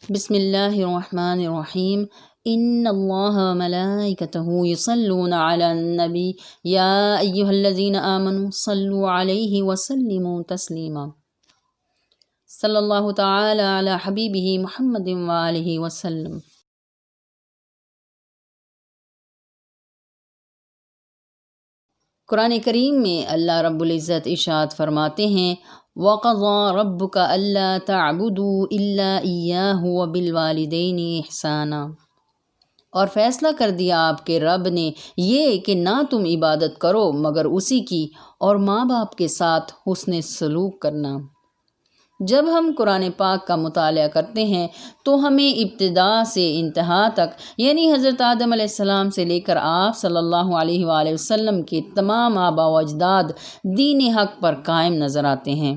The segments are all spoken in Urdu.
بسم اللہ الرحمن الرحیم ان اللہ وملائکتہ یصلون علی النبی یا ایہا الذین آمنوا صلوا علیہ وسلموا تسلیما صلی اللہ تعالی علی حبیبہ محمد وآلہ وسلم۔ قرآن کریم میں اللہ رب العزت ارشاد فرماتے ہیں وَقَضَىٰ رَبُّكَ أَلَّا تَعْبُدُوا إِلَّا إِيَّاهُ وَبِالْوَالِدَيْنِ إِحْسَانًا، اور فیصلہ کر دیا آپ کے رب نے یہ کہ نہ تم عبادت کرو مگر اسی کی، اور ماں باپ کے ساتھ حسن سلوک کرنا۔ جب ہم قرآن پاک کا مطالعہ کرتے ہیں تو ہمیں ابتدا سے انتہا تک، یعنی حضرت آدم علیہ السلام سے لے کر آپ صلی اللہ علیہ وآلہ وسلم کے تمام آباء و اجداد دین حق پر قائم نظر آتے ہیں،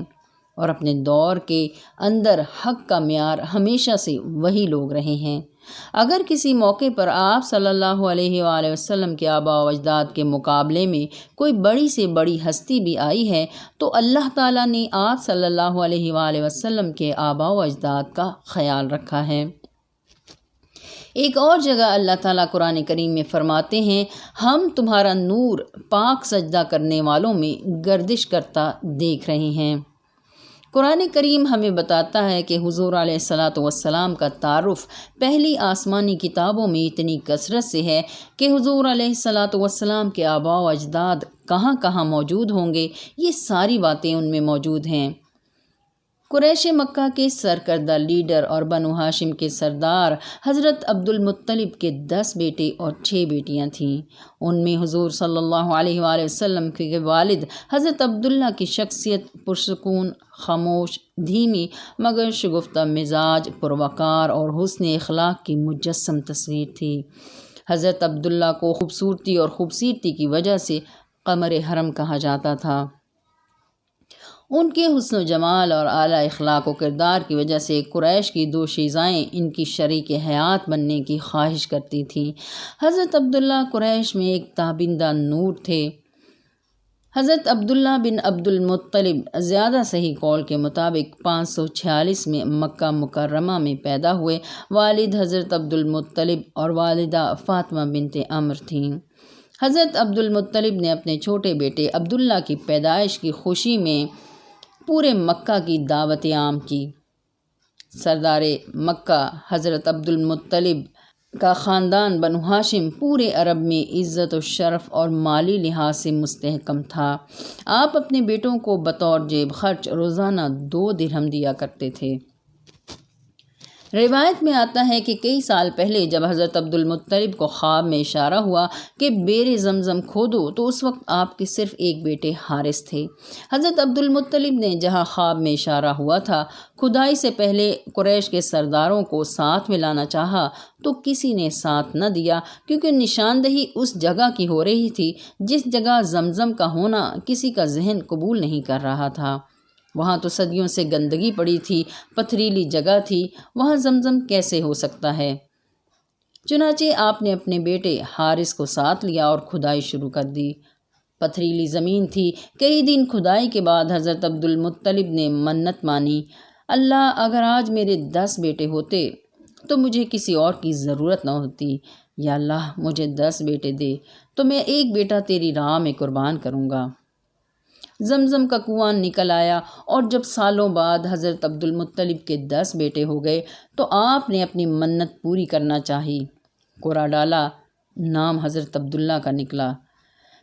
اور اپنے دور کے اندر حق کا معیار ہمیشہ سے وہی لوگ رہے ہیں۔ اگر کسی موقع پر آپ صلی اللہ علیہ وآلہ وسلم کے آباء و اجداد کے مقابلے میں کوئی بڑی سے بڑی ہستی بھی آئی ہے تو اللہ تعالیٰ نے آپ صلی اللہ علیہ وآلہ وسلم کے آباء و اجداد کا خیال رکھا ہے۔ ایک اور جگہ اللہ تعالیٰ قرآن کریم میں فرماتے ہیں ہم تمہارا نور پاک سجدہ کرنے والوں میں گردش کرتا دیکھ رہے ہیں۔ قرآن کریم ہمیں بتاتا ہے کہ حضور علیہ السلام کا تعارف پہلی آسمانی کتابوں میں اتنی کثرت سے ہے کہ حضور علیہ السلام کے آباء و اجداد کہاں کہاں موجود ہوں گے، یہ ساری باتیں ان میں موجود ہیں۔ قریش مکہ کے سرکردہ لیڈر اور بنو ہاشم کے سردار حضرت عبد المطلب کے 10 بیٹے اور 6 بیٹیاں تھیں۔ ان میں حضور صلی اللہ علیہ وآلہ وسلم کے والد حضرت عبداللہ کی شخصیت پرسکون، خاموش، دھیمی مگر شگفتہ مزاج، پروقار اور حسن اخلاق کی مجسم تصویر تھی۔ حضرت عبداللہ کو خوبصورتی اور خوبصیرتی کی وجہ سے قمر حرم کہا جاتا تھا۔ ان کے حسن و جمال اور اعلیٰ اخلاق و کردار کی وجہ سے قریش کی 2 شیزائیں ان کی شریک حیات بننے کی خواہش کرتی تھیں۔ حضرت عبداللہ قریش میں ایک تابندہ نور تھے۔ حضرت عبداللہ بن عبد المطلب زیادہ صحیح قول کے مطابق 546 میں مکہ مکرمہ میں پیدا ہوئے۔ والد حضرت عبد المطلب اور والدہ فاطمہ بنت عمرو تھیں۔ حضرت عبد المطلب نے اپنے چھوٹے بیٹے عبداللہ کی پیدائش کی خوشی میں پورے مکہ کی دعوت عام کی۔ سردار مکہ حضرت عبد المطلب کا خاندان بنو ہاشم پورے عرب میں عزت و شرف اور مالی لحاظ سے مستحکم تھا۔ آپ اپنے بیٹوں کو بطور جیب خرچ روزانہ 2 درہم دیا کرتے تھے۔ روایت میں آتا ہے کہ کئی سال پہلے جب حضرت عبد المطلب کو خواب میں اشارہ ہوا کہ بئر زمزم کھودو تو اس وقت آپ کے صرف ایک بیٹے حارث تھے۔ حضرت عبد المطلب نے جہاں خواب میں اشارہ ہوا تھا کھدائی سے پہلے قریش کے سرداروں کو ساتھ میں لانا چاہا تو کسی نے ساتھ نہ دیا، کیونکہ نشاندہی اس جگہ کی ہو رہی تھی جس جگہ زمزم کا ہونا کسی کا ذہن قبول نہیں کر رہا تھا۔ وہاں تو صدیوں سے گندگی پڑی تھی، پتھریلی جگہ تھی، وہاں زمزم کیسے ہو سکتا ہے؟ چنانچہ آپ نے اپنے بیٹے حارث کو ساتھ لیا اور کھدائی شروع کر دی۔ پتھریلی زمین تھی۔ کئی دن کھدائی کے بعد حضرت عبد المطلب نے منت مانی، اللہ اگر آج میرے 10 بیٹے ہوتے تو مجھے کسی اور کی ضرورت نہ ہوتی، یا اللہ مجھے 10 بیٹے دے تو میں ایک بیٹا تیری راہ میں قربان کروں گا۔ زمزم کا کنواں نکل آیا، اور جب سالوں بعد حضرت عبد المطلب کے 10 بیٹے ہو گئے تو آپ نے اپنی منت پوری کرنا چاہی۔ قرعہ ڈالا، نام حضرت عبداللہ کا نکلا۔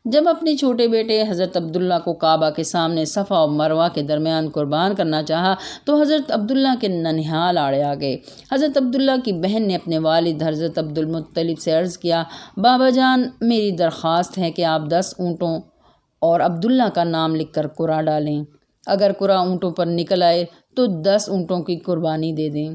جب اپنے چھوٹے بیٹے حضرت عبداللہ کو کعبہ کے سامنے صفا و مروہ کے درمیان قربان کرنا چاہا تو حضرت عبداللہ کے ننھیال آڑے آ گئے۔ حضرت عبداللہ کی بہن نے اپنے والد حضرت عبد المطلب سے عرض کیا، بابا جان میری درخواست ہے کہ آپ 10 اونٹوں اور عبداللہ کا نام لکھ کر قرعہ ڈالیں۔ اگر قرعہ اونٹوں پر نکل آئے تو 10 اونٹوں کی قربانی دے دیں۔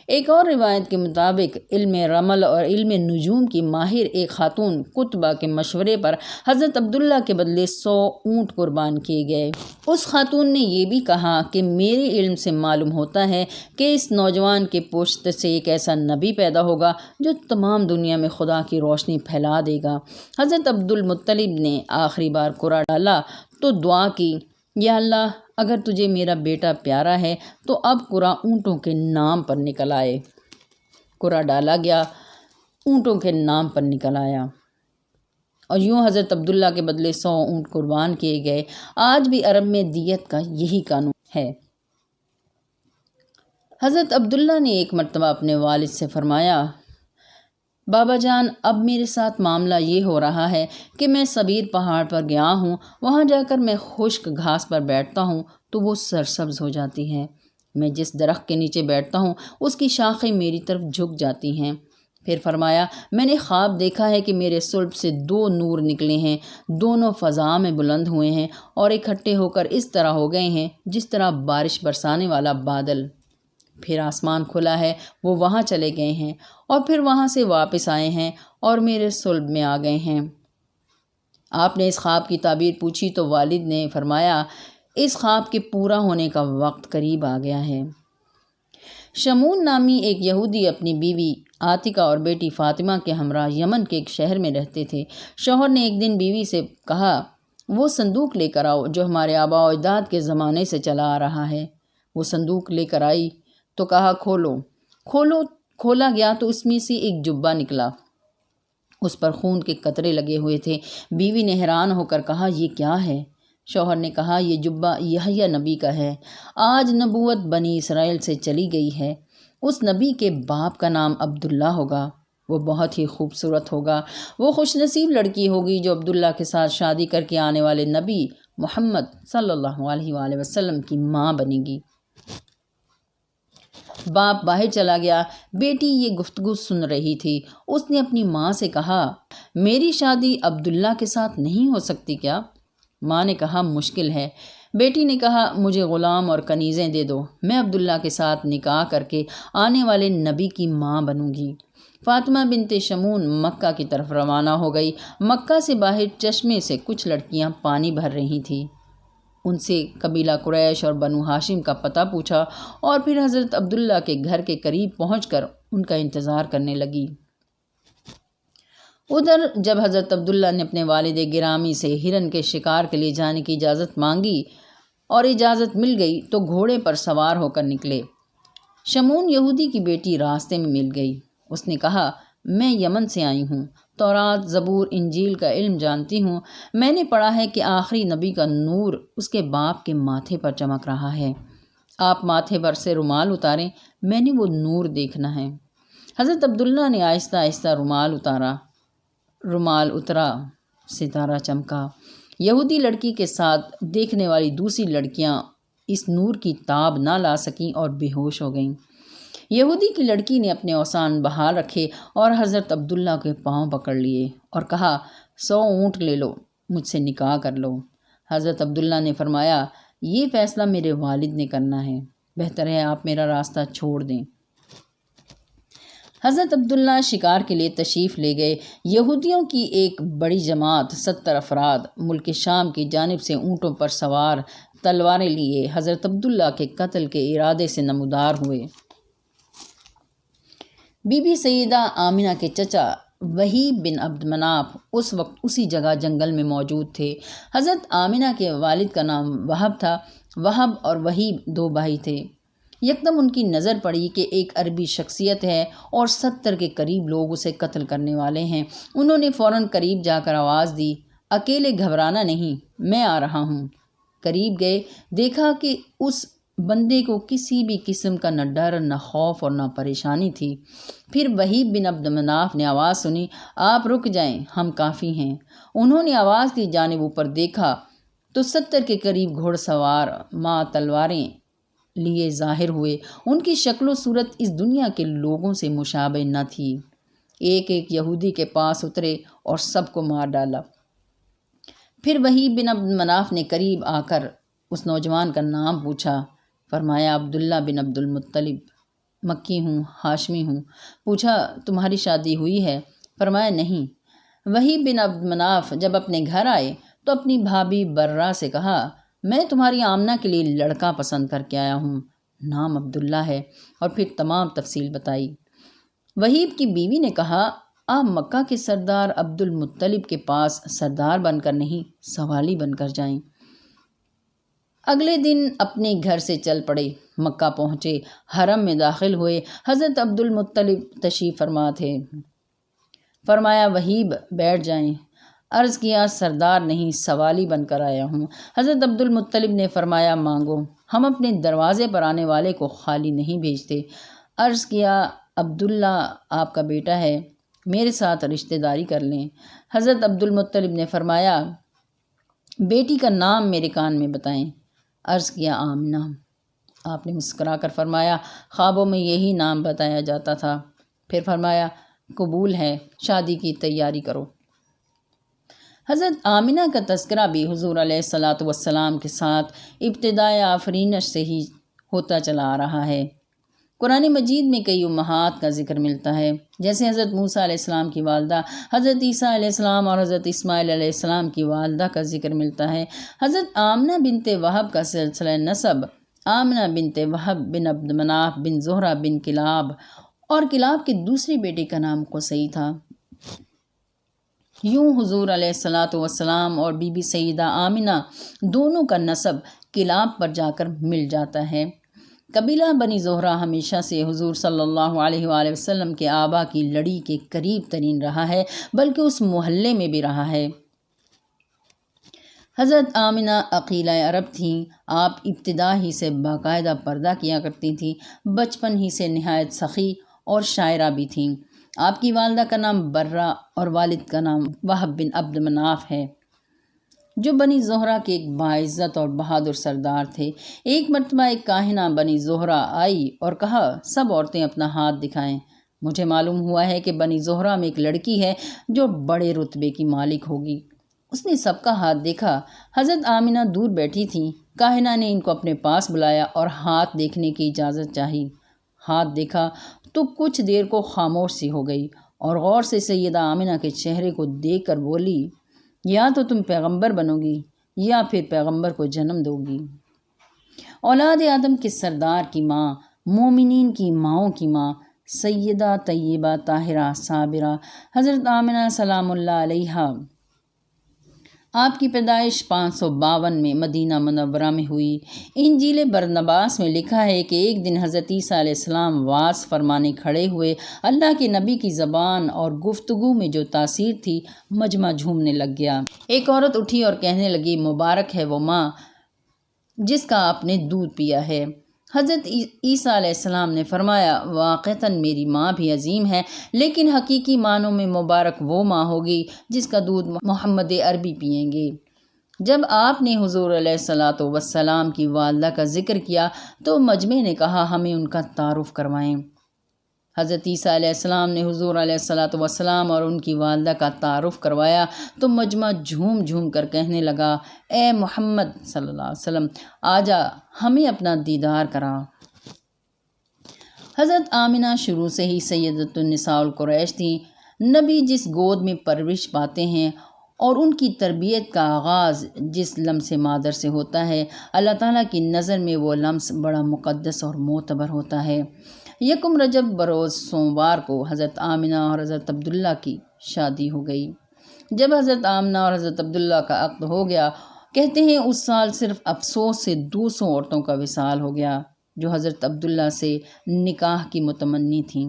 ایک اور روایت کے مطابق علم رمل اور علم نجوم کی ماہر ایک خاتون قطبہ کے مشورے پر حضرت عبداللہ کے بدلے 100 اونٹ قربان کیے گئے۔ اس خاتون نے یہ بھی کہا کہ میرے علم سے معلوم ہوتا ہے کہ اس نوجوان کے پشت سے ایک ایسا نبی پیدا ہوگا جو تمام دنیا میں خدا کی روشنی پھیلا دے گا۔ حضرت عبد المطلب نے آخری بار قرعہ ڈالا تو دعا کی، یا اللہ اگر تجھے میرا بیٹا پیارا ہے تو اب قرعہ اونٹوں کے نام پر نکل آئے۔ قرعہ ڈالا گیا، اونٹوں کے نام پر نکل آیا، اور یوں حضرت عبداللہ کے بدلے 100 اونٹ قربان کیے گئے۔ آج بھی عرب میں دیت کا یہی قانون ہے۔ حضرت عبداللہ نے ایک مرتبہ اپنے والد سے فرمایا، بابا جان، اب میرے ساتھ معاملہ یہ ہو رہا ہے کہ میں سبیر پہاڑ پر گیا ہوں، وہاں جا کر میں خشک گھاس پر بیٹھتا ہوں تو وہ سرسبز ہو جاتی ہے۔ میں جس درخت کے نیچے بیٹھتا ہوں اس کی شاخیں میری طرف جھک جاتی ہیں۔ پھر فرمایا، میں نے خواب دیکھا ہے کہ میرے صلب سے 2 نور نکلے ہیں، دونوں فضا میں بلند ہوئے ہیں اور اکٹھے ہو کر اس طرح ہو گئے ہیں جس طرح بارش برسانے والا بادل۔ پھر آسمان کھلا ہے، وہ وہاں چلے گئے ہیں اور پھر وہاں سے واپس آئے ہیں اور میرے صلب میں آ گئے ہیں۔ آپ نے اس خواب کی تعبیر پوچھی تو والد نے فرمایا، اس خواب کے پورا ہونے کا وقت قریب آ گیا ہے۔ شمون نامی ایک یہودی اپنی بیوی عاتقہ اور بیٹی فاطمہ کے ہمراہ یمن کے ایک شہر میں رہتے تھے۔ شوہر نے ایک دن بیوی سے کہا، وہ صندوق لے کر آؤ جو ہمارے آباء و اجداد کے زمانے سے چلا آ رہا ہے۔ وہ صندوق لے کر آئی تو کہا، کھولا گیا تو اس میں سے ایک جبہ نکلا، اس پر خون کے قطرے لگے ہوئے تھے۔ بیوی نے حیران ہو کر کہا، یہ کیا ہے؟ شوہر نے کہا، یہ جبہ یحییٰ نبی کا ہے، آج نبوت بنی اسرائیل سے چلی گئی ہے۔ اس نبی کے باپ کا نام عبداللہ ہوگا، وہ بہت ہی خوبصورت ہوگا، وہ خوش نصیب لڑکی ہوگی جو عبداللہ کے ساتھ شادی کر کے آنے والے نبی محمد صلی اللہ علیہ وآلہ وسلم کی ماں بنے گی۔ باپ باہر چلا گیا، بیٹی یہ گفتگو سن رہی تھی۔ اس نے اپنی ماں سے کہا، میری شادی عبداللہ کے ساتھ نہیں ہو سکتی کیا؟ ماں نے کہا، مشکل ہے۔ بیٹی نے کہا، مجھے غلام اور کنیزیں دے دو، میں عبداللہ کے ساتھ نکاح کر کے آنے والے نبی کی ماں بنوں گی۔ فاطمہ بنت شمون مکہ کی طرف روانہ ہو گئی۔ مکہ سے باہر چشمے سے کچھ لڑکیاں پانی بھر رہی تھیں۔ ان سے قبیلہ قریش اور بنو ہاشم کا پتہ پوچھا اور پھر حضرت عبداللہ کے گھر کے قریب پہنچ کر ان کا انتظار کرنے لگی۔ ادھر جب حضرت عبداللہ نے اپنے والد گرامی سے ہرن کے شکار کے لیے جانے کی اجازت مانگی اور اجازت مل گئی تو گھوڑے پر سوار ہو کر نکلے۔ شمون یہودی کی بیٹی راستے میں مل گئی۔ اس نے کہا، میں یمن سے آئی ہوں، تورات، زبور، انجیل کا علم جانتی ہوں۔ میں نے پڑھا ہے کہ آخری نبی کا نور اس کے باپ کے ماتھے پر چمک رہا ہے۔ آپ ماتھے پر سے رومال اتاریں، میں نے وہ نور دیکھنا ہے۔ حضرت عبداللہ نے آہستہ آہستہ رومال اترا، ستارہ چمکا۔ یہودی لڑکی کے ساتھ دیکھنے والی دوسری لڑکیاں اس نور کی تاب نہ لا سکیں اور بے ہوش ہو گئیں۔ یہودی کی لڑکی نے اپنے اوسان بحال رکھے اور حضرت عبداللہ کے پاؤں پکڑ لیے اور کہا، 100 اونٹ لے لو، مجھ سے نکاح کر لو۔ حضرت عبداللہ نے فرمایا، یہ فیصلہ میرے والد نے کرنا ہے، بہتر ہے آپ میرا راستہ چھوڑ دیں۔ حضرت عبداللہ شکار کے لیے تشریف لے گئے۔ یہودیوں کی ایک بڑی جماعت 70 افراد ملک شام کی جانب سے اونٹوں پر سوار تلواریں لیے حضرت عبداللہ کے قتل کے ارادے سے نمودار ہوئے۔ بی بی سیدہ آمنہ کے چچا وہیب بن عبد مناف اس وقت اسی جگہ جنگل میں موجود تھے۔ حضرت آمنہ کے والد کا نام وہب تھا۔ وہب اور وہیب 2 بھائی تھے۔ یکدم ان کی نظر پڑی کہ ایک عربی شخصیت ہے اور 70 کے قریب لوگ اسے قتل کرنے والے ہیں۔ انہوں نے فوراً قریب جا کر آواز دی، اکیلے گھبرانا نہیں، میں آ رہا ہوں۔ قریب گئے، دیکھا کہ اس بندے کو کسی بھی قسم کا نہ ڈر، نہ خوف اور نہ پریشانی تھی۔ پھر وہیب بن عبد مناف نے آواز سنی، آپ رک جائیں، ہم کافی ہیں۔ انہوں نے آواز کی جانب اوپر دیکھا تو 70 کے قریب گھوڑ سوار ماں تلواریں لیے ظاہر ہوئے۔ ان کی شکل و صورت اس دنیا کے لوگوں سے مشابہ نہ تھی۔ ایک ایک یہودی کے پاس اترے اور سب کو مار ڈالا۔ پھر وہیب بن عبد مناف نے قریب آ کر اس نوجوان کا نام پوچھا۔ فرمایا، عبداللہ بن عبد المطلب، مکی ہوں، ہاشمی ہوں۔ پوچھا، تمہاری شادی ہوئی ہے؟ فرمایا، نہیں۔ وہیب بن عبد مناف جب اپنے گھر آئے تو اپنی بھابھی برہ سے کہا، میں تمہاری آمنہ کے لیے لڑکا پسند کر کے آیا ہوں، نام عبداللہ ہے، اور پھر تمام تفصیل بتائی۔ وہیب کی بیوی نے کہا، آپ مکہ کے سردار عبد المطلب کے پاس سردار بن کر نہیں، سوالی بن کر جائیں۔ اگلے دن اپنے گھر سے چل پڑے۔ مکہ پہنچے، حرم میں داخل ہوئے۔ حضرت عبد المطلب تشریف فرما تھے۔ فرمایا وہیب بیٹھ جائیں۔ عرض کیا سردار نہیں، سوالی بن کر آیا ہوں۔ حضرت عبد المطلب نے فرمایا مانگو، ہم اپنے دروازے پر آنے والے کو خالی نہیں بھیجتے۔ عرض کیا عبداللہ آپ کا بیٹا ہے، میرے ساتھ رشتہ داری کر لیں۔ حضرت عبد المطلب نے فرمایا بیٹی کا نام میرے کان میں بتائیں۔ عرض کیا آمنہ۔ آپ نے مسکرا کر فرمایا خوابوں میں یہی نام بتایا جاتا تھا۔ پھر فرمایا قبول ہے، شادی کی تیاری کرو۔ حضرت آمنہ کا تذکرہ بھی حضور علیہ الصلاۃ والسلام کے ساتھ ابتدائے آفرینش سے ہی ہوتا چلا آ رہا ہے۔ قرآن مجید میں کئی امہات کا ذکر ملتا ہے، جیسے حضرت موسیٰ علیہ السلام کی والدہ، حضرت عیسیٰ علیہ السلام اور حضرت اسماعیل علیہ السلام کی والدہ کا ذکر ملتا ہے۔ حضرت آمنہ بنت وہب کا سلسلہ نسب آمنہ بنت وہب بن عبد مناف بن زہرہ بن کلاب، اور کلاب کے دوسری بیٹے کا نام قصی تھا۔ یوں حضور علیہ الصلاۃ والسلام اور بی بی سیدہ آمنہ دونوں کا نسب کلاب پر جا کر مل جاتا ہے۔ قبیلہ بنی زہرہ ہمیشہ سے حضور صلی اللہ علیہ وآلہ وسلم کے آبا کی لڑی کے قریب ترین رہا ہے، بلکہ اس محلے میں بھی رہا ہے۔ حضرت آمنہ عقیلہ عرب تھیں۔ آپ ابتدا ہی سے باقاعدہ پردہ کیا کرتی تھیں، بچپن ہی سے نہایت سخی اور شاعرہ بھی تھیں۔ آپ کی والدہ کا نام برہ اور والد کا نام وہب بن عبد مناف ہے، جو بنی زہرہ کے ایک باعزت اور بہادر سردار تھے۔ ایک مرتبہ ایک کاہنہ بنی زہرہ آئی اور کہا سب عورتیں اپنا ہاتھ دکھائیں، مجھے معلوم ہوا ہے کہ بنی زہرہ میں ایک لڑکی ہے جو بڑے رتبے کی مالک ہوگی۔ اس نے سب کا ہاتھ دیکھا۔ حضرت آمنہ دور بیٹھی تھیں۔ کاہنہ نے ان کو اپنے پاس بلایا اور ہاتھ دیکھنے کی اجازت چاہی۔ ہاتھ دیکھا تو کچھ دیر کو خاموش سی ہو گئی اور غور سے سیدہ آمنہ کے چہرے کو دیکھ کر بولی یا تو تم پیغمبر بنو گی یا پھر پیغمبر کو جنم دو گی۔ اولاد آدم کے سردار کی ماں، مومنین کی ماؤں کی ماں، سیدہ طیبہ طاہرہ صابرہ حضرت آمنہ سلام اللہ علیہا، آپ کی پیدائش 552 میں مدینہ منورہ میں ہوئی۔ انجیل برنباس میں لکھا ہے کہ ایک دن حضرت عیسیٰ علیہ السلام وعظ فرمانے کھڑے ہوئے۔ اللہ کے نبی کی زبان اور گفتگو میں جو تاثیر تھی، مجمع جھومنے لگ گیا۔ ایک عورت اٹھی اور کہنے لگی مبارک ہے وہ ماں جس کا آپ نے دودھ پیا ہے۔ حضرت عیسیٰ علیہ السلام نے فرمایا واقعتاً میری ماں بھی عظیم ہے، لیکن حقیقی معنوں میں مبارک وہ ماں ہوگی جس کا دودھ محمد عربی پئیں گے۔ جب آپ نے حضور علیہ الصلاۃ والسلام کی والدہ کا ذکر کیا تو مجمع نے کہا ہمیں ان کا تعارف کروائیں۔ حضرت عیسیٰ علیہ السلام نے حضور علیہ الصلاۃ والسلام اور ان کی والدہ کا تعارف کروایا تو مجمع جھوم جھوم کر کہنے لگا اے محمد صلی اللہ علیہ وسلم آجا ہمیں اپنا دیدار کرا۔ حضرت آمنہ شروع سے ہی سیدۃ النساء القریش تھیں۔ نبی جس گود میں پرورش پاتے ہیں اور ان کی تربیت کا آغاز جس لمس مادر سے ہوتا ہے، اللہ تعالیٰ کی نظر میں وہ لمس بڑا مقدس اور معتبر ہوتا ہے۔ یکم رجب بروز سوموار کو حضرت آمنہ اور حضرت عبداللہ کی شادی ہو گئی۔ جب حضرت آمنہ اور حضرت عبداللہ کا عقد ہو گیا، کہتے ہیں اس سال صرف افسوس سے 200 عورتوں کا وصال ہو گیا جو حضرت عبداللہ سے نکاح کی متمنی تھیں۔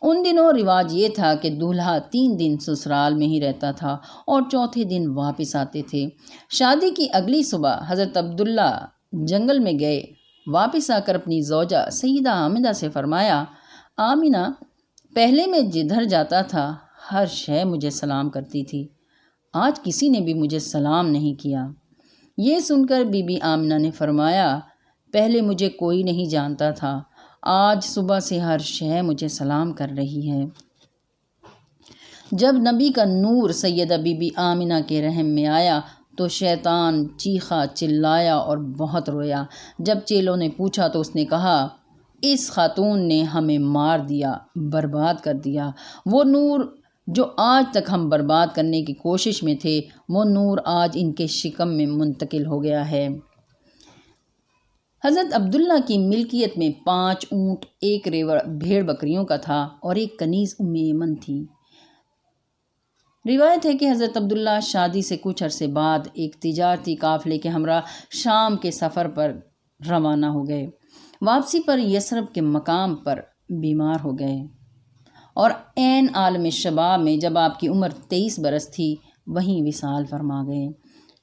ان دنوں رواج یہ تھا کہ دولہا 3 دن سسرال میں ہی رہتا تھا اور چوتھے دن واپس آتے تھے۔ شادی کی اگلی صبح حضرت عبداللہ جنگل میں گئے، واپس آ کر اپنی زوجہ سیدہ آمنہ سے فرمایا آمنہ پہلے میں جدھر جاتا تھا ہر شے مجھے سلام کرتی تھی، آج کسی نے بھی مجھے سلام نہیں کیا۔ یہ سن کر بی بی آمنہ نے فرمایا پہلے مجھے کوئی نہیں جانتا تھا، آج صبح سے ہر شے مجھے سلام کر رہی ہے۔ جب نبی کا نور سیدہ بی بی آمنہ کے رحم میں آیا تو شیطان چیخا چلایا اور بہت رویا۔ جب چیلوں نے پوچھا تو اس نے کہا اس خاتون نے ہمیں مار دیا، برباد کر دیا۔ وہ نور جو آج تک ہم برباد کرنے کی کوشش میں تھے، وہ نور آج ان کے شکم میں منتقل ہو گیا ہے۔ حضرت عبداللہ کی ملکیت میں 5 اونٹ، 1 ریوڑ بھیڑ بکریوں کا تھا اور 1 کنیز یمن تھی۔ روایت ہے کہ حضرت عبداللہ شادی سے کچھ عرصے بعد ایک تجارتی قافلے کے ہمراہ شام کے سفر پر روانہ ہو گئے۔ واپسی پر یثرب کے مقام پر بیمار ہو گئے اور عین عالم شباب میں جب آپ کی عمر 23 برس تھی وہیں وصال فرما گئے۔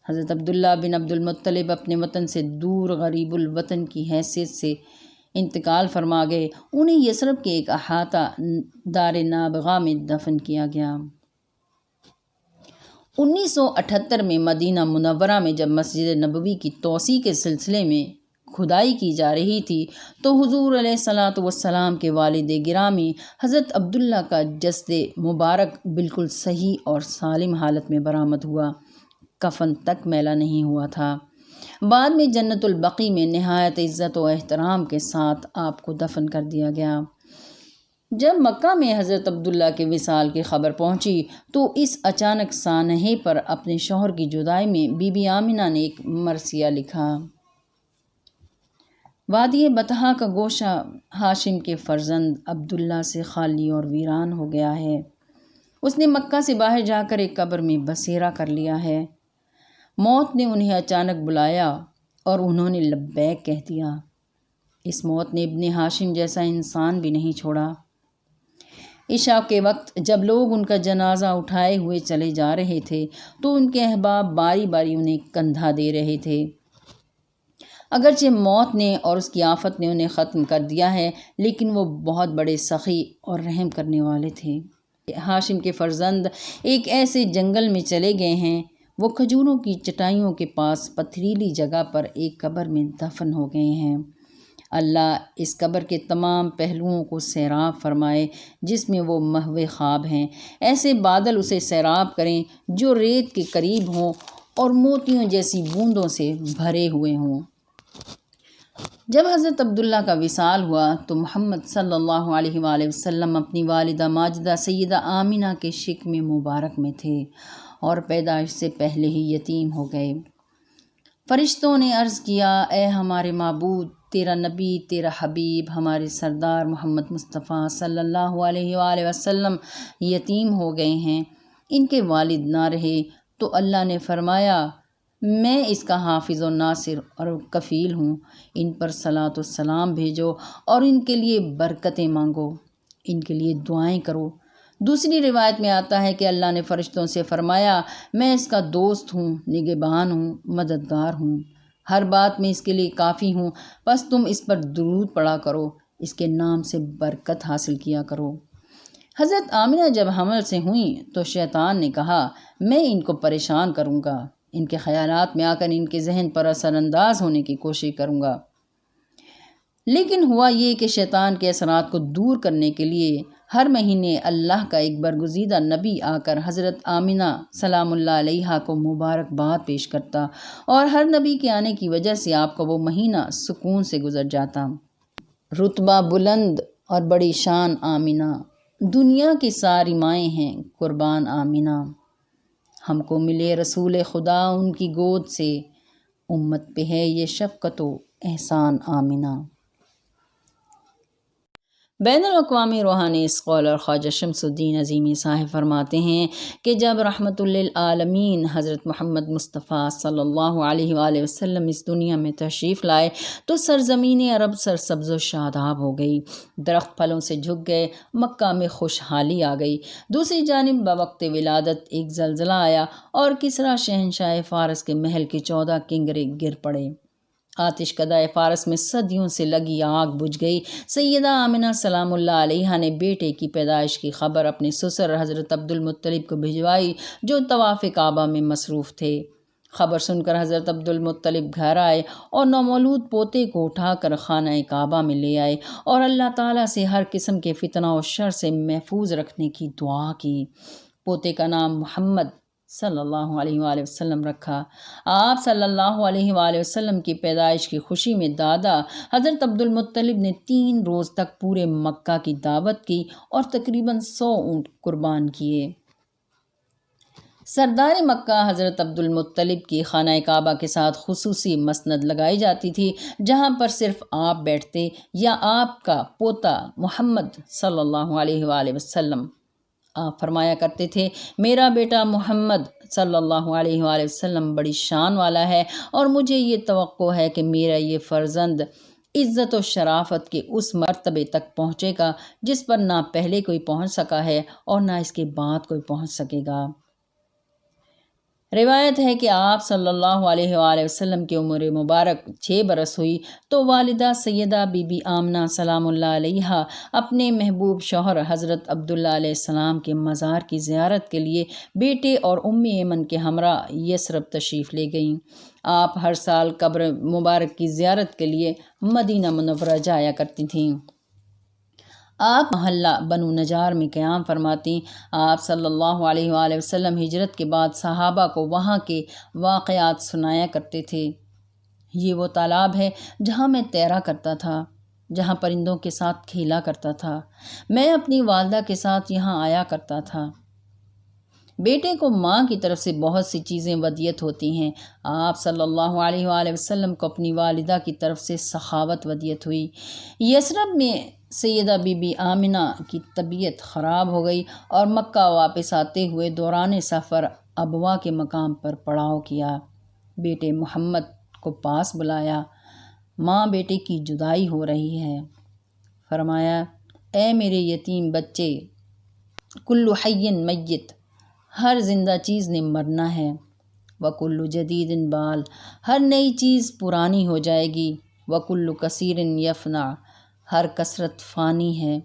حضرت عبداللہ بن عبد المطلب اپنے وطن سے دور غریب الوطن کی حیثیت سے انتقال فرما گئے۔ انہیں یثرب کے ایک احاطہ دار نابغہ میں دفن کیا گیا۔ 1978 میں مدینہ منورہ میں جب مسجد نبوی کی توسیع کے سلسلے میں کھدائی کی جا رہی تھی تو حضور علیہ الصلاۃ والسلام کے والد گرامی حضرت عبداللہ کا جسد مبارک بالکل صحیح اور سالم حالت میں برآمد ہوا، کفن تک میلا نہیں ہوا تھا۔ بعد میں جنت البقیع میں نہایت عزت و احترام کے ساتھ آپ کو دفن کر دیا گیا۔ جب مکہ میں حضرت عبداللہ کے وصال کی خبر پہنچی تو اس اچانک سانحے پر اپنے شوہر کی جدائی میں بی بی آمنہ نے ایک مرثیہ لکھا: وادی بطحا کا گوشہ ہاشم کے فرزند عبداللہ سے خالی اور ویران ہو گیا ہے۔ اس نے مکہ سے باہر جا کر ایک قبر میں بسیرا کر لیا ہے۔ موت نے انہیں اچانک بلایا اور انہوں نے لبیک کہہ دیا۔ اس موت نے ابن ہاشم جیسا انسان بھی نہیں چھوڑا۔ عشاء کے وقت جب لوگ ان کا جنازہ اٹھائے ہوئے چلے جا رہے تھے تو ان کے احباب باری باری انہیں کندھا دے رہے تھے۔ اگرچہ موت نے اور اس کی آفت نے انہیں ختم کر دیا ہے لیکن وہ بہت بڑے سخی اور رحم کرنے والے تھے۔ ہاشم کے فرزند ایک ایسے جنگل میں چلے گئے ہیں، وہ کھجوروں کی چٹائیوں کے پاس پتھریلی جگہ پر ایک قبر میں دفن ہو گئے ہیں۔ اللہ اس قبر کے تمام پہلوؤں کو سیراب فرمائے جس میں وہ محو خواب ہیں۔ ایسے بادل اسے سیراب کریں جو ریت کے قریب ہوں اور موتیوں جیسی بوندوں سے بھرے ہوئے ہوں۔ جب حضرت عبداللہ کا وصال ہوا تو محمد صلی اللہ علیہ وآلہ وسلم اپنی والدہ ماجدہ سیدہ آمنہ کے شکم مبارک میں تھے اور پیدائش سے پہلے ہی یتیم ہو گئے۔ فرشتوں نے عرض کیا: اے ہمارے معبود، تیرا نبی، تیرا حبیب، ہمارے سردار محمد مصطفیٰ صلی اللہ علیہ وآلہ وسلم یتیم ہو گئے ہیں، ان کے والد نہ رہے۔ تو اللہ نے فرمایا: میں اس کا حافظ و ناصر اور کفیل ہوں، ان پر صلاۃ و سلام بھیجو اور ان کے لیے برکتیں مانگو، ان کے لیے دعائیں کرو۔ دوسری روایت میں آتا ہے کہ اللہ نے فرشتوں سے فرمایا: میں اس کا دوست ہوں، نگہبان ہوں، مددگار ہوں، ہر بات میں اس کے لیے کافی ہوں، بس تم اس پر درود پڑھا کرو، اس کے نام سے برکت حاصل کیا کرو۔ حضرت آمنہ جب حمل سے ہوئیں تو شیطان نے کہا: میں ان کو پریشان کروں گا، ان کے خیالات میں آ کر ان کے ذہن پر اثر انداز ہونے کی کوشش کروں گا۔ لیکن ہوا یہ کہ شیطان کے اثرات کو دور کرنے کے لیے ہر مہینے اللہ کا ایک برگزیدہ نبی آ کر حضرت آمنہ سلام اللہ علیہا کو مبارکباد پیش کرتا اور ہر نبی کے آنے کی وجہ سے آپ کا وہ مہینہ سکون سے گزر جاتا۔ رتبہ بلند اور بڑی شان آمنہ، دنیا کی ساری مائیں ہیں قربان آمنہ، ہم کو ملے رسول خدا ان کی گود سے، امت پہ ہے یہ شفقت و احسان آمنہ۔ بین الاقوامی روحانی اسکالر خواجہ شمس الدین عظیمی صاحب فرماتے ہیں کہ جب رحمت للعالمین حضرت محمد مصطفیٰ صلی اللہ علیہ وآلہ وسلم اس دنیا میں تشریف لائے تو سرزمین عرب سرسبز و شاداب ہو گئی، درخت پھلوں سے جھک گئے، مکہ میں خوشحالی آ گئی۔ دوسری جانب بوقت ولادت ایک زلزلہ آیا اور کسریٰ شہنشاہ فارس کے محل کے 14 کنگرے گر پڑے۔ آتش کدہ فارس میں صدیوں سے لگی آگ بجھ گئی۔ سیدہ آمنہ سلام اللہ علیہا نے بیٹے کی پیدائش کی خبر اپنے سسر حضرت عبد المطلب کو بھجوائی جو طواف کعبہ میں مصروف تھے۔ خبر سن کر حضرت عبد المطلب گھر آئے اور نومولود پوتے کو اٹھا کر خانہ کعبہ میں لے آئے اور اللہ تعالیٰ سے ہر قسم کے فتنہ و شر سے محفوظ رکھنے کی دعا کی۔ پوتے کا نام محمد صلی اللہ علیہ وآلہ وسلم رکھا۔ آپ صلی اللہ علیہ وآلہ وسلم کی پیدائش کی خوشی میں دادا حضرت عبد المطلب نے 3 روز تک پورے مکہ کی دعوت کی اور تقریباً 100 اونٹ قربان کیے۔ سردار مکہ حضرت عبد المطلب کی خانہ کعبہ کے ساتھ خصوصی مسند لگائی جاتی تھی جہاں پر صرف آپ بیٹھتے یا آپ کا پوتا محمد صلی اللہ علیہ وآلہ وسلم۔ آپ فرمایا کرتے تھے: میرا بیٹا محمد صلی اللہ علیہ وآلہ وسلم بڑی شان والا ہے اور مجھے یہ توقع ہے کہ میرا یہ فرزند عزت و شرافت کے اس مرتبے تک پہنچے گا جس پر نہ پہلے کوئی پہنچ سکا ہے اور نہ اس کے بعد کوئی پہنچ سکے گا۔ روایت ہے کہ آپ صلی اللہ علیہ وآلہ وسلم کی عمر مبارک 6 برس ہوئی تو والدہ سیدہ بی بی آمنہ سلام اللہ علیہا اپنے محبوب شوہر حضرت عبداللہ علیہ السلام کے مزار کی زیارت کے لیے بیٹے اور ایمن کے ہمراہ یثرب تشریف لے گئیں۔ آپ ہر سال قبر مبارک کی زیارت کے لیے مدینہ منورہ جایا کرتی تھیں۔ آپ محلہ بنو نجار میں قیام فرماتی۔ آپ صلی اللہ علیہ وآلہ وسلم ہجرت کے بعد صحابہ کو وہاں کے واقعات سنایا کرتے تھے۔ یہ وہ تالاب ہے جہاں میں تیرا کرتا تھا، جہاں پرندوں کے ساتھ کھیلا کرتا تھا، میں اپنی والدہ کے ساتھ یہاں آیا کرتا تھا۔ بیٹے کو ماں کی طرف سے بہت سی چیزیں ودیت ہوتی ہیں۔ آپ صلی اللہ علیہ وآلہ وسلم کو اپنی والدہ کی طرف سے سخاوت ودیت ہوئی۔ یثرب میں سیدہ بی بی آمنہ کی طبیعت خراب ہو گئی اور مکہ واپس آتے ہوئے دوران سفر ابوا کے مقام پر پڑاؤ کیا۔ بیٹے محمد کو پاس بلایا، ماں بیٹے کی جدائی ہو رہی ہے۔ فرمایا، اے میرے یتیم بچے، کل حی میت، ہر زندہ چیز نے مرنا ہے۔ وکل جدید بال، ہر نئی چیز پرانی ہو جائے گی۔ وکل کثیر یفنا، ہر کثرت فانی ہے۔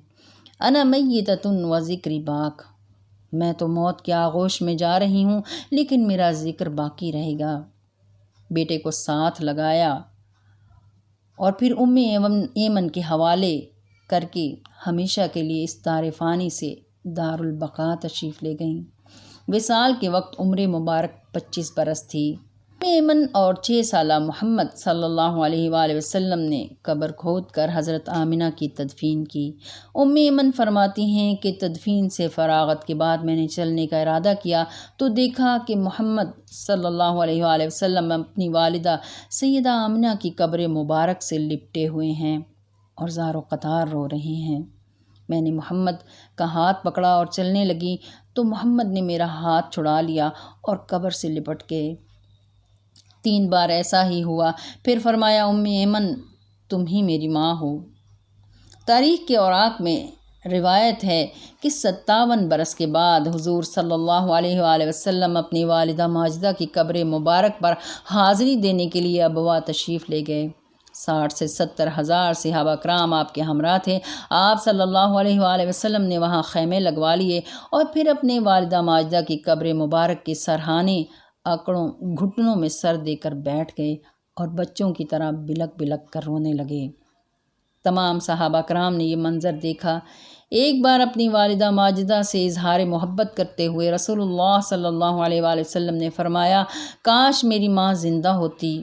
انا میتۃ و ذکری باق، میں تو موت کے آغوش میں جا رہی ہوں لیکن میرا ذکر باقی رہے گا۔ بیٹے کو ساتھ لگایا اور پھر ایمن کے حوالے کر کے ہمیشہ کے لیے اس دار فانی سے دار البقاء تشریف لے گئیں۔ وصال کے وقت عمر مبارک 25 برس تھی۔ ایمن اور 6 سالہ محمد صلی اللہ علیہ وآلہ وسلم نے قبر کھود کر حضرت آمنہ کی تدفین کی۔ ایمن فرماتی ہیں کہ تدفین سے فراغت کے بعد میں نے چلنے کا ارادہ کیا تو دیکھا کہ محمد صلی اللہ علیہ وآلہ وسلم اپنی والدہ سیدہ آمنہ کی قبر مبارک سے لپٹے ہوئے ہیں اور زار و قطار رو رہے ہیں۔ میں نے محمد کا ہاتھ پکڑا اور چلنے لگی تو محمد نے میرا ہاتھ چھڑا لیا اور قبر سے لپٹ گئے۔ 3 بار ایسا ہی ہوا، پھر فرمایا، ایمن تم ہی میری ماں ہو۔ تاریخ کے اوراق میں روایت ہے کہ 57 برس کے بعد حضور صلی اللہ علیہ وآلہ وسلم اپنی والدہ ماجدہ کی قبر مبارک پر حاضری دینے کے لیے ابوا تشریف لے گئے۔ 60 سے 70 ہزار صحابہ کرام آپ کے ہمراہ تھے۔ آپ صلی اللہ علیہ وآلہ وسلم نے وہاں خیمے لگوا لیے اور پھر اپنے والدہ ماجدہ کی قبر مبارک کے سرہانے آکڑوں گھٹنوں میں سر دے کر بیٹھ گئے اور بچوں کی طرح بلک بلک کر رونے لگے۔ تمام صحابہ کرام نے یہ منظر دیکھا۔ ایک بار اپنی والدہ ماجدہ سے اظہار محبت کرتے ہوئے رسول اللہ صلی اللہ علیہ وآلہ وسلم نے فرمایا، کاش میری ماں زندہ ہوتی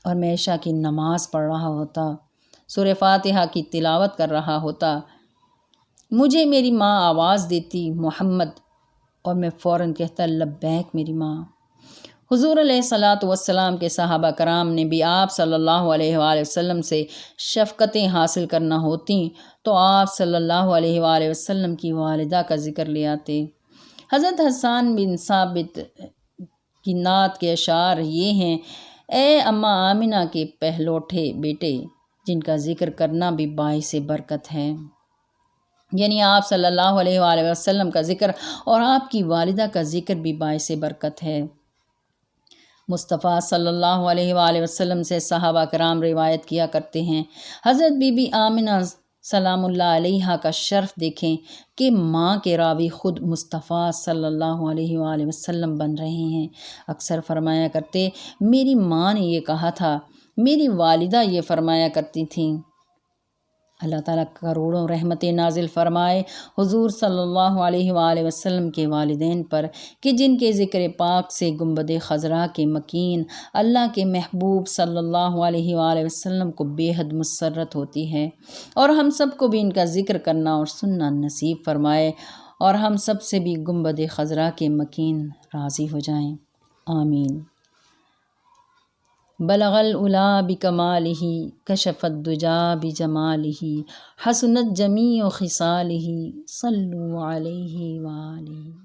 اور میں عشاء کی نماز پڑھ رہا ہوتا، سورہ فاتحہ کی تلاوت کر رہا ہوتا، مجھے میری ماں آواز دیتی محمد، اور میں فوراً کہتا لبیک میری ماں۔ حضور علیہ الصلاۃ والسلام کے صحابہ کرام نے بھی آپ صلی اللہ علیہ وآلہ وسلم سے شفقتیں حاصل کرنا ہوتیں تو آپ صلی اللہ علیہ وآلہ وسلم کی والدہ کا ذکر لے آتے۔ حضرت حسان بن ثابت کی نعت کے اشعار یہ ہیں، اے اماں آمنہ کے پہلوٹھے بیٹے، جن کا ذکر کرنا بھی باعث برکت ہے۔ یعنی آپ صلی اللہ علیہ وآلہ وسلم کا ذکر اور آپ کی والدہ کا ذکر بھی باعث برکت ہے۔ مصطفیٰ صلی اللہ علیہ وآلہ وسلم سے صحابہ کرام روایت کیا کرتے ہیں، حضرت بی بی آمنہ سلام اللہ علیہا کا شرف دیکھیں کہ ماں کے راوی خود مصطفیٰ صلی اللہ علیہ وآلہ وسلم بن رہے ہیں۔ اکثر فرمایا کرتے، میری ماں نے یہ کہا تھا، میری والدہ یہ فرمایا کرتی تھیں۔ اللہ تعالیٰ کروڑوں رحمتیں نازل فرمائے حضور صلی اللہ علیہ وآلہ وسلم کے والدین پر کہ جن کے ذکر پاک سے گنبد خضرا کے مکین اللہ کے محبوب صلی اللہ علیہ وآلہ وسلم کو بے حد مسرت ہوتی ہے، اور ہم سب کو بھی ان کا ذکر کرنا اور سننا نصیب فرمائے، اور ہم سب سے بھی گنبد خضرا کے مکین راضی ہو جائیں، آمین۔ بلغ العلا بکمالہ کشف الدجا بجمالہ حسنت جمیع خصالہ صلوا علیہ وآلہ۔